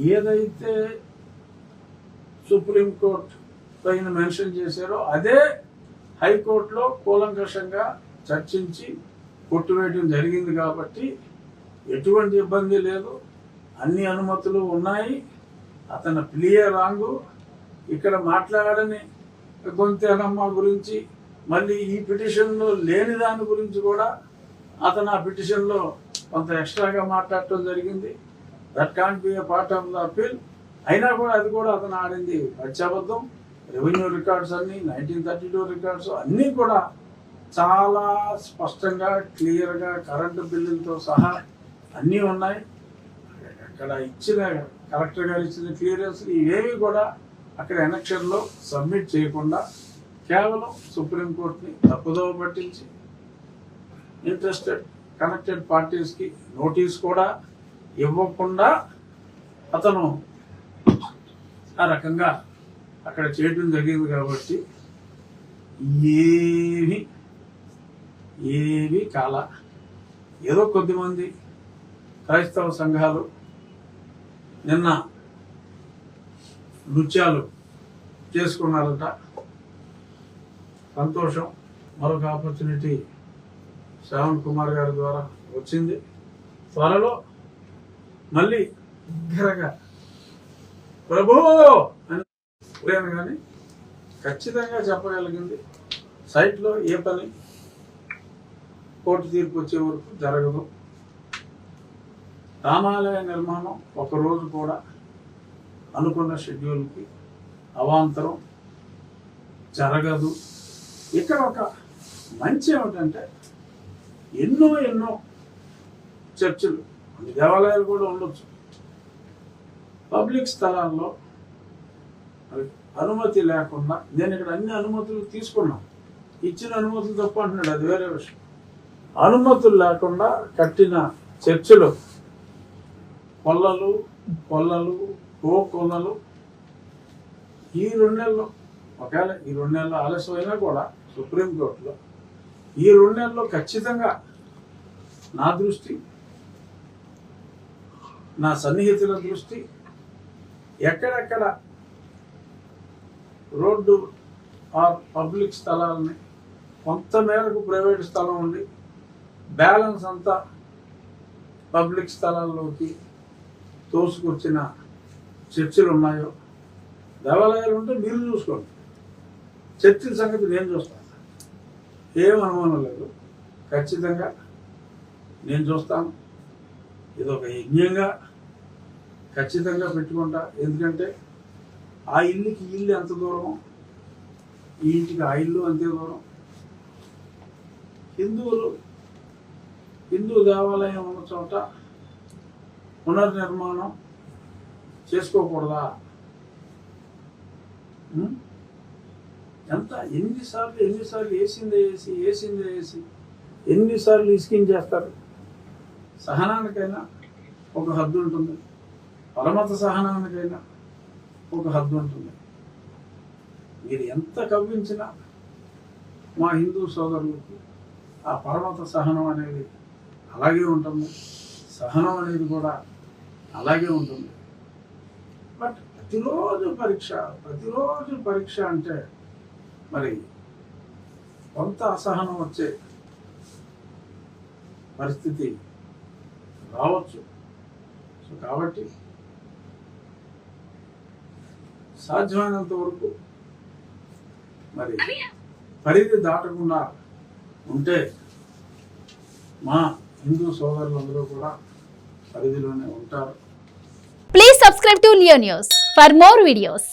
ఏదైతే సుప్రీంకోర్టు పైన మెన్షన్ చేశారో అదే హైకోర్టులో కూలంకషంగా చర్చించి కొట్టువేయడం జరిగింది కాబట్టి ఎటువంటి ఇబ్బంది లేదు. అన్ని అనుమతులు ఉన్నాయి. అతను ప్లియే రాంగు. ఇక్కడ మాట్లాడని గొంతెనమ్మ గురించి మళ్ళీ ఈ పిటిషన్లో లేని దాని గురించి కూడా అతను ఆ పిటిషన్లో కొంత ఎక్స్ట్రాగా మాట్లాడటం జరిగింది. That can't be A part of the appeal. అయినా కూడా అది కూడా అతను ఆడింది పచ్చాబద్ధం. రెవెన్యూ రికార్డ్స్ అన్నీ 1932 రికార్డ్స్ అన్నీ కూడా చాలా స్పష్టంగా క్లియర్గా కరెంటు బిల్లులతో సహా అన్నీ ఉన్నాయి. అక్కడ ఇచ్చిన కలెక్టర్ గారు ఇచ్చిన క్లియరెన్స్ ఇవేవి కూడా అక్కడ ఎలక్షన్లో సబ్మిట్ చేయకుండా కేవలం సుప్రీంకోర్టుని తప్పుదోవ పట్టించి ఇంట్రెస్టెడ్ కనెక్టెడ్ పార్టీస్కి నోటీస్ కూడా ఇవ్వకుండా అతను ఆ రకంగా అక్కడ చేయడం జరిగింది. కాబట్టి ఏవి కాల ఏదో కొద్దిమంది క్రైస్తవ సంఘాలు నిన్న నృత్యాలు చేసుకున్నారట. సంతోషం. మరొక ఆపర్చునిటీ శ్రావణ్ కుమార్ గారి ద్వారా వచ్చింది. త్వరలో మళ్ళీ దగ్గరగా ప్రభు అని కానీ ఖచ్చితంగా చెప్పగలిగింది. సైట్లో ఏ పని కోర్టు తీర్పు వచ్చే వరకు జరగదు. రామాలయ నిర్మాణం ఒకరోజు కూడా అనుకున్న షెడ్యూల్కి అవాంతరం జరగదు. ఇక్కడ ఒక మంచి ఏమిటంటే ఎన్నో చర్చిలు, అన్ని దేవాలయాలు కూడా ఉండొచ్చు, పబ్లిక్ స్థలాల్లో అనుమతి లేకుండా, నేను ఇక్కడ అన్ని అనుమతులు తీసుకున్నాను, ఇచ్చిన అనుమతులు తప్ప అంటున్నాడు, అది వేరే విషయం. అనుమతులు లేకుండా కట్టిన చర్చిలు కొల్లలు ఈ 2 నెలలు, ఒకవేళ ఈ 2 నెలలు ఆలస్యమైనా కూడా సుప్రీంకోర్టులో ఈ 2 నెలల్లో ఖచ్చితంగా నా దృష్టి, నా సన్నిహితుల దృష్టి ఎక్కడెక్కడ రోడ్డు ఆర్ పబ్లిక్ స్థలాలని కొంత మేరకు ప్రైవేట్ స్థలం ఉండి బ్యాలెన్స్ అంతా పబ్లిక్ స్థలాల్లోకి తోసుకొచ్చిన చర్చిలు ఉన్నాయో, దేవాలయాలు ఉంటే మీరు చూసుకోండి, చర్చిల సంగతి నేను చూస్తాను, ఏం అనుమానం లేదు. ఖచ్చితంగా నేను చూస్తాను. ఇది ఒక యజ్ఞంగా ఖచ్చితంగా పెట్టుకుంటా. ఎందుకంటే ఆ ఇల్లుకి ఇల్లు ఎంత దూరం, ఈ ఇంటికి ఆ ఇల్లు అంతే దూరం. హిందూ దేవాలయం ఉన్న చోట పునర్నిర్మాణం చేసుకోకూడదా? ఎన్నిసార్లు వేసిందే వేసి ఎన్నిసార్లు ఇసుకించేస్తారు. సహనానికైనా ఒక హద్దు ఉంటుంది, పరమత సహనానికైనా ఒక హద్దు ఉంటుంది. మీరు ఎంత కవ్వించినా మా హిందూ సోదరులకు ఆ పరమత సహనం అనేది అలాగే ఉంటుంది, సహనం అనేది కూడా అలాగే ఉంటుంది. బట్ ప్రతిరోజు పరీక్ష అంటే మరి కొంత అసహనం వచ్చే పరిస్థితి రావచ్చు. సో కాబట్టి సాధ్యమైనంత వరకు మరి పరిధి దాటకుండా ఉంటే మా హిందూ సోదరులందరూ కూడా పరిధిలోనే ఉంటారు. Please subscribe to Leo News for more videos.